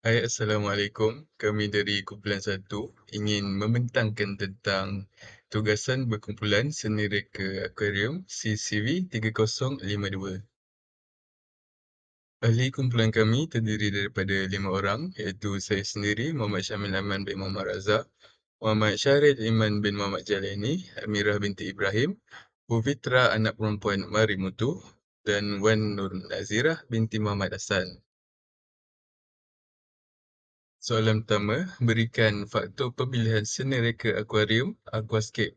Hai, Assalamualaikum. Kami dari Kumpulan 1 ingin membentangkan tentang tugasan berkumpulan seni reka akuarium CCV 3052. Ahli kumpulan kami terdiri daripada 5 orang iaitu saya sendiri, Muhammad Syamil Aman bin Muhammad Razak, Muhammad Syahril Iman bin Muhammad Jalani, Amirah binti Ibrahim, Puvitra anak perempuan Marimutu dan Wan Nur Nazirah binti Muhammad Hassan. Soalan pertama, berikan faktor pemilihan seni reka akuarium aquascape.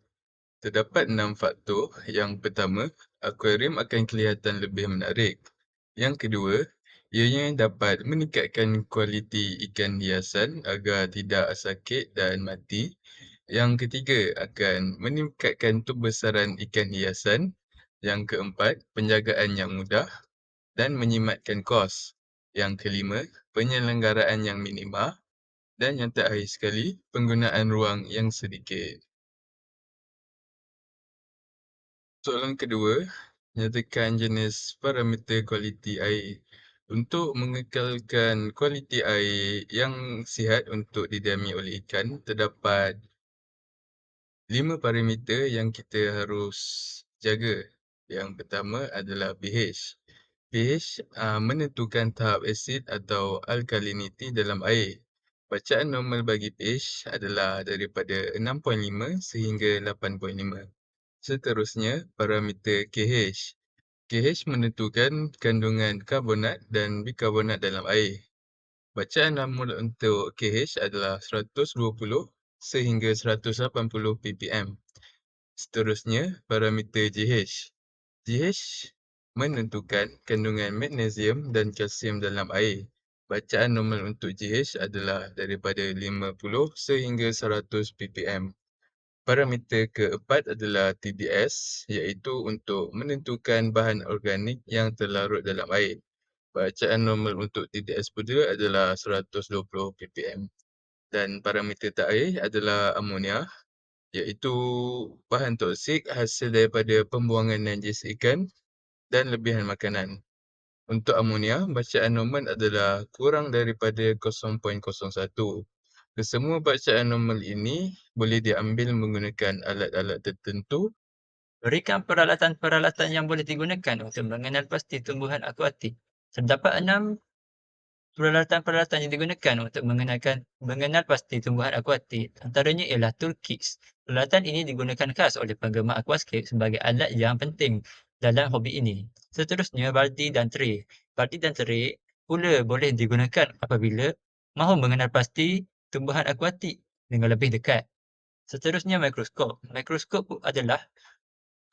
Terdapat 6 faktor. Yang pertama, akuarium akan kelihatan lebih menarik. Yang kedua, ianya dapat meningkatkan kualiti ikan hiasan agar tidak sakit dan mati. Yang ketiga, akan meningkatkan pembesaran ikan hiasan. Yang keempat, penjagaan yang mudah dan menyimatkan kos. Yang kelima, penyelenggaraan yang minima. Dan yang terakhir sekali, penggunaan ruang yang sedikit. Soalan kedua, nyatakan jenis parameter kualiti air. Untuk mengekalkan kualiti air yang sihat untuk didiami oleh ikan, terdapat 5 parameter yang kita harus jaga. Yang pertama adalah pH. pH menentukan tahap asid atau alkaliniti dalam air. Bacaan normal bagi pH adalah daripada 6.5 sehingga 8.5. Seterusnya, parameter KH. KH menentukan kandungan karbonat dan bikarbonat dalam air. Bacaan normal untuk KH adalah 120 sehingga 180 ppm. Seterusnya, parameter GH. GH menentukan kandungan magnesium dan kalsium dalam air. Bacaan normal untuk GH adalah daripada 50 sehingga 100 ppm. Parameter keempat adalah TDS, iaitu untuk menentukan bahan organik yang terlarut dalam air. Bacaan normal untuk TDS pula adalah 120 ppm. Dan parameter terakhir adalah amonia, iaitu bahan toksik hasil daripada pembuangan najis ikan dan lebihan makanan. Untuk amonia, bacaan normal adalah kurang daripada 0.01. Kesemua bacaan normal ini boleh diambil menggunakan alat-alat tertentu. Berikan peralatan-peralatan yang boleh digunakan untuk mengenal pasti tumbuhan akuatik. Terdapat 6 peralatan-peralatan yang digunakan untuk mengenal pasti tumbuhan akuatik. Antaranya ialah toolkits. Peralatan ini digunakan khas oleh penggemar aquascape sebagai alat yang penting dalam hobi ini. Seterusnya, baldi dan tray. Baldi dan tray pula boleh digunakan apabila mahu mengenal pasti tumbuhan akuatik dengan lebih dekat. Seterusnya, mikroskop. Mikroskop adalah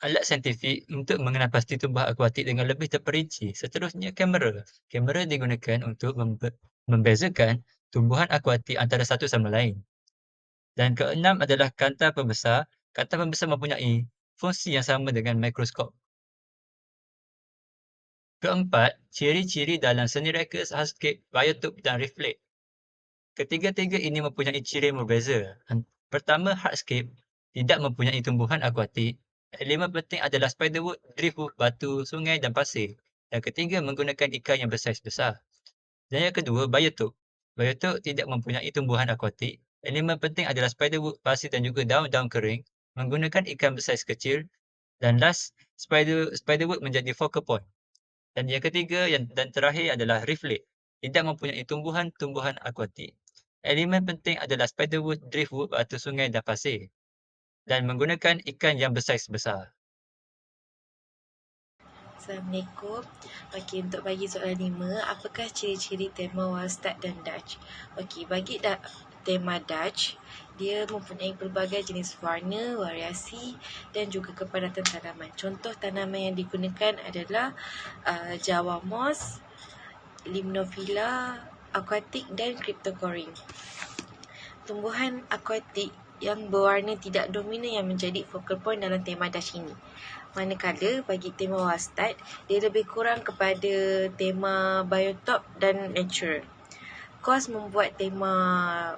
alat saintifik untuk mengenal pasti tumbuhan akuatik dengan lebih terperinci. Seterusnya, kamera. Kamera digunakan untuk membezakan tumbuhan akuatik antara satu sama lain. Dan keenam adalah kaunter pembesar. Kaunter pembesar mempunyai fungsi yang sama dengan mikroskop. Keempat, ciri-ciri dalam seni reka hardscape, biotop dan reflect. Ketiga-tiga ini mempunyai ciri yang berbeza. Pertama, hardscape tidak mempunyai tumbuhan akuatik. Elemen penting adalah spiderwood, driftwood, batu, sungai dan pasir. Yang ketiga, menggunakan ikan yang bersaiz besar. Dan yang kedua, biotop. Biotop tidak mempunyai tumbuhan akuatik. Elemen penting adalah spiderwood, pasir dan juga daun-daun kering. Menggunakan ikan bersaiz kecil. Dan last, spiderwood menjadi focal point. Dan yang ketiga dan terakhir adalah reflect. Tidak mempunyai tumbuhan-tumbuhan akuatik. Elemen penting adalah spiderwood, driftwood, batu sungai dan pasir. Dan menggunakan ikan yang bersaiz besar. Assalamualaikum. Okey, untuk bagi soalan 5, apakah ciri-ciri tema Wallstatt dan Dutch? Okey, bagi tema Dutch, dia mempunyai pelbagai jenis warna, variasi dan juga kepadatan tanaman. Contoh tanaman yang digunakan adalah Java moss, Limnophila aquatic dan Cryptocoryne. Tumbuhan akuatik yang berwarna tidak dominan yang menjadi focal point dalam tema Dutch ini. Manakala bagi tema Wallstatt, dia lebih kurang kepada tema biotop dan natural. Kos membuat tema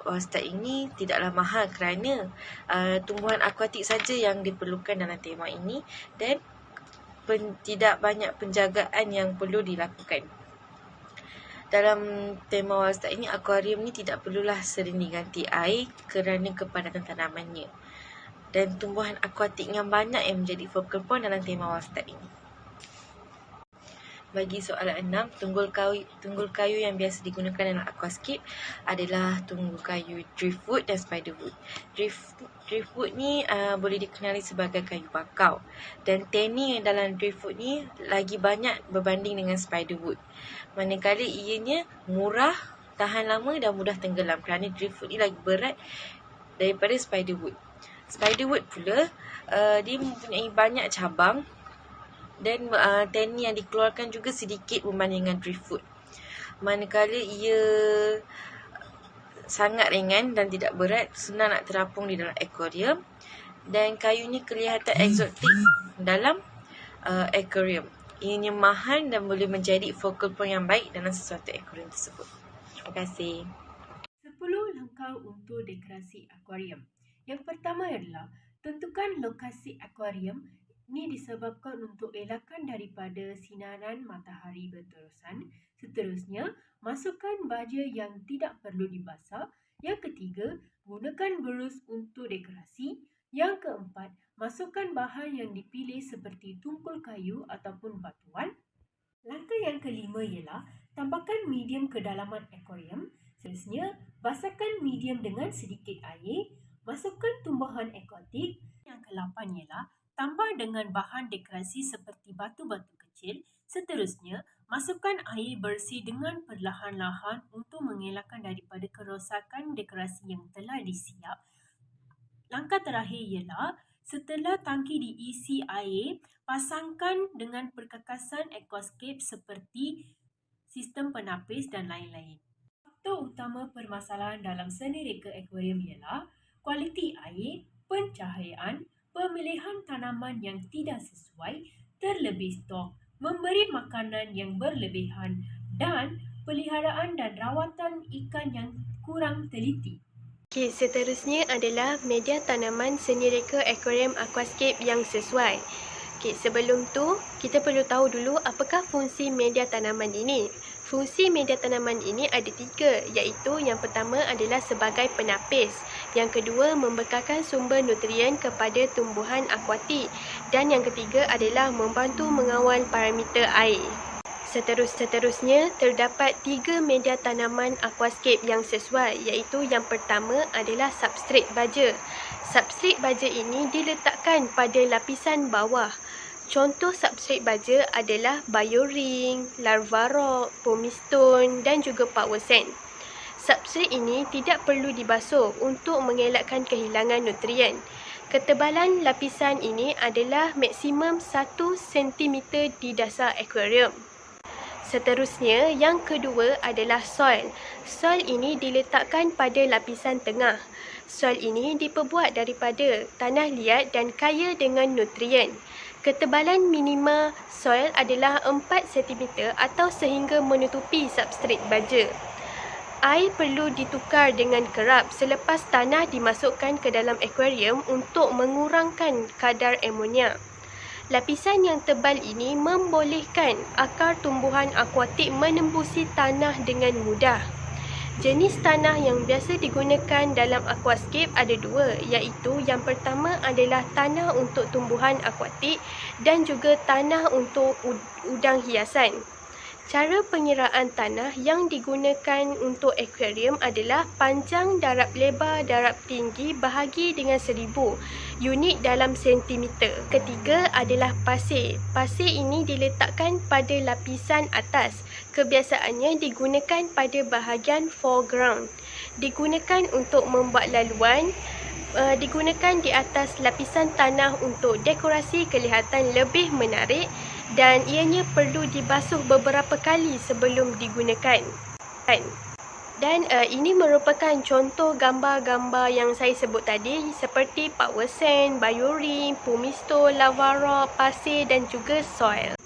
Wallstatt ini tidaklah mahal kerana tumbuhan akuatik saja yang diperlukan dalam tema ini dan tidak banyak penjagaan yang perlu dilakukan. Dalam tema Wildstart ini, akuarium ni tidak perlulah sering diganti air kerana kepadatan tanamannya dan tumbuhan akuatik yang banyak yang menjadi focal point dalam tema Wildstart ini. Bagi soalan 6, tunggul kayu yang biasa digunakan dalam aquascape adalah tunggul kayu driftwood dan spiderwood. Driftwood ni boleh dikenali sebagai kayu bakau, dan tanning dalam driftwood ni lagi banyak berbanding dengan spiderwood. Manakala ianya murah, tahan lama dan mudah tenggelam kerana driftwood ni lagi berat daripada spiderwood. Spiderwood pula dia mempunyai banyak cabang dan tanning yang dikeluarkan juga sedikit berbanding dengan driftwood. Manakala ia sangat ringan dan tidak berat, senang nak terapung di dalam akuarium, dan kayunya kelihatan eksotik dalam akuarium. Ianya mahal dan boleh menjadi focal point yang baik dalam sesuatu akuarium tersebut. Terima kasih. 10 langkah untuk dekorasi akuarium. Yang pertama adalah tentukan lokasi akuarium. Ini disebabkan untuk elakkan daripada sinaran matahari berterusan. Seterusnya, masukkan baja yang tidak perlu dibasah. Yang ketiga, gunakan berus untuk dekorasi. Yang keempat, masukkan bahan yang dipilih seperti tungkul kayu ataupun batuan. Langkah yang kelima ialah tambahkan medium kedalaman akuarium. Seterusnya, basahkan medium dengan sedikit air. Masukkan tumbuhan akuatik. Yang ke-8 ialah tambah dengan bahan dekorasi seperti batu-batu kecil. Seterusnya, masukkan air bersih dengan perlahan-lahan untuk mengelakkan daripada kerosakan dekorasi yang telah disiap. Langkah terakhir ialah setelah tangki diisi air, pasangkan dengan perkakasan aquascape seperti sistem penapis dan lain-lain. Faktor utama permasalahan dalam seni reka akuarium ialah kualiti air, pencahayaan, pemilihan tanaman yang tidak sesuai, terlebih stok, memberi makanan yang berlebihan, dan peliharaan dan rawatan ikan yang kurang teliti. Okey, seterusnya adalah media tanaman seni reka akuarium aquascape yang sesuai. Okey, sebelum tu, kita perlu tahu dulu apakah fungsi media tanaman ini. Fungsi media tanaman ini ada 3, iaitu yang pertama adalah sebagai penapis. Yang kedua, membekalkan sumber nutrien kepada tumbuhan akuatik. Dan yang ketiga adalah membantu mengawal parameter air. Seterusnya, terdapat 3 media tanaman aquascape yang sesuai, iaitu yang pertama adalah substrat baja. Substrat baja ini diletakkan pada lapisan bawah. Contoh substrat baja adalah bioring, larva rock, pumistone dan juga power sand. Substrat ini tidak perlu dibasuh untuk mengelakkan kehilangan nutrien. Ketebalan lapisan ini adalah maksimum 1 cm di dasar akuarium. Seterusnya, yang kedua adalah soil. Soil ini diletakkan pada lapisan tengah. Soil ini diperbuat daripada tanah liat dan kaya dengan nutrien. Ketebalan minima soil adalah 4 cm atau sehingga menutupi substrat baja. Air perlu ditukar dengan kerap selepas tanah dimasukkan ke dalam akuarium untuk mengurangkan kadar amonia. Lapisan yang tebal ini membolehkan akar tumbuhan akuatik menembusi tanah dengan mudah. Jenis tanah yang biasa digunakan dalam aquascape ada 2, iaitu yang pertama adalah tanah untuk tumbuhan akuatik dan juga tanah untuk udang hiasan. Cara penyiraan tanah yang digunakan untuk akuarium adalah panjang darab lebar darab tinggi bahagi dengan 1000 unit dalam sentimeter. Ketiga adalah pasir. Pasir ini diletakkan pada lapisan atas. Kebiasaannya digunakan pada bahagian foreground. Digunakan untuk membuat laluan. Digunakan di atas lapisan tanah untuk dekorasi kelihatan lebih menarik dan ianya perlu dibasuh beberapa kali sebelum digunakan. Dan ini merupakan contoh gambar-gambar yang saya sebut tadi seperti power sand, bioring, pumisto, lava rock, pasir dan juga soil.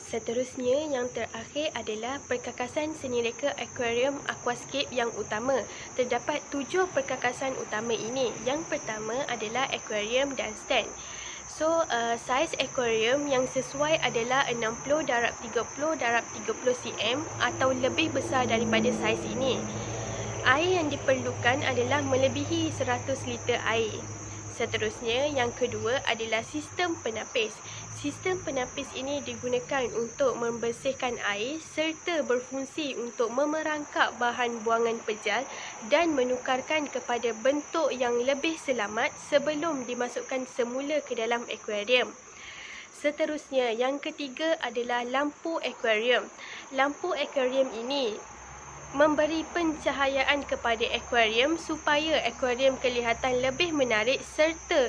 Seterusnya, yang terakhir adalah perkakasan seni reka akuarium aquascape yang utama. Terdapat 7 perkakasan utama ini. Yang pertama adalah akuarium dan stand. So, saiz akuarium yang sesuai adalah 60 darab 30 darab 30 cm atau lebih besar daripada saiz ini. Air yang diperlukan adalah melebihi 100 liter air. Seterusnya, yang kedua adalah sistem penapis. Sistem penapis ini digunakan untuk membersihkan air serta berfungsi untuk memerangkap bahan buangan pejal dan menukarkan kepada bentuk yang lebih selamat sebelum dimasukkan semula ke dalam akuarium. Seterusnya, yang ketiga adalah lampu akuarium. Lampu akuarium ini memberi pencahayaan kepada akuarium supaya akuarium kelihatan lebih menarik serta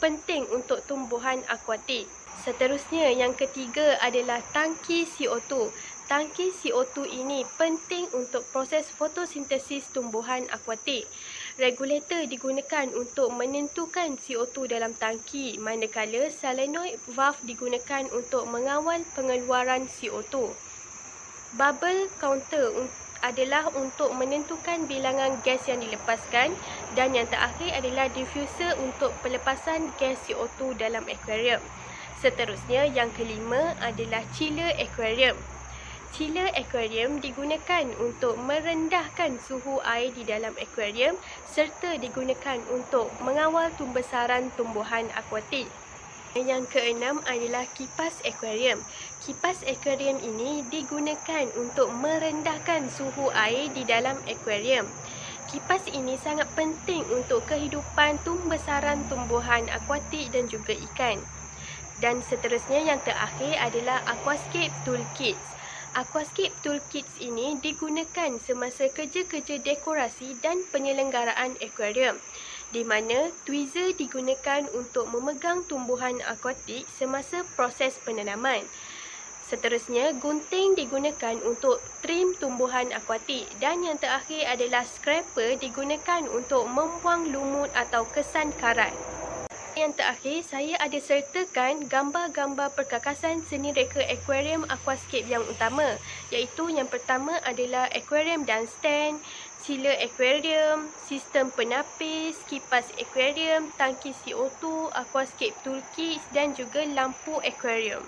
penting untuk tumbuhan akuatik. Seterusnya, yang ketiga adalah tangki CO2. Tangki CO2 ini penting untuk proses fotosintesis tumbuhan akuatik. Regulator digunakan untuk menentukan CO2 dalam tangki, manakala solenoid valve digunakan untuk mengawal pengeluaran CO2. Bubble counter adalah untuk menentukan bilangan gas yang dilepaskan, dan yang terakhir adalah diffuser untuk pelepasan gas CO2 dalam akuarium. Seterusnya, yang kelima adalah chiller aquarium. Chiller aquarium digunakan untuk merendahkan suhu air di dalam akuarium serta digunakan untuk mengawal pembesaran tumbuhan akuatik. Yang keenam adalah kipas akuarium. Kipas akuarium ini digunakan untuk merendahkan suhu air di dalam akuarium. Kipas ini sangat penting untuk kehidupan pembesaran tumbuhan akuatik dan juga ikan. Dan seterusnya, yang terakhir adalah aquascape toolkits. Aquascape toolkits ini digunakan semasa kerja-kerja dekorasi dan penyelenggaraan akuarium, di mana tweezer digunakan untuk memegang tumbuhan akuatik semasa proses penanaman. Seterusnya, gunting digunakan untuk trim tumbuhan akuatik, dan yang terakhir adalah scraper digunakan untuk membuang lumut atau kesan karat. Yang terakhir, saya ada sertakan gambar-gambar perkakasan seni reka akuarium aquascape yang utama, iaitu yang pertama adalah akuarium dan stand, chiller aquarium, sistem penapis, kipas akuarium, tangki CO2, aquascape toolkits dan juga lampu akuarium.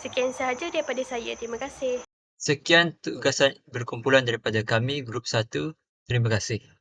Sekian sahaja daripada saya. Terima kasih. Sekian tugasan berkumpulan daripada kami, Grup 1. Terima kasih.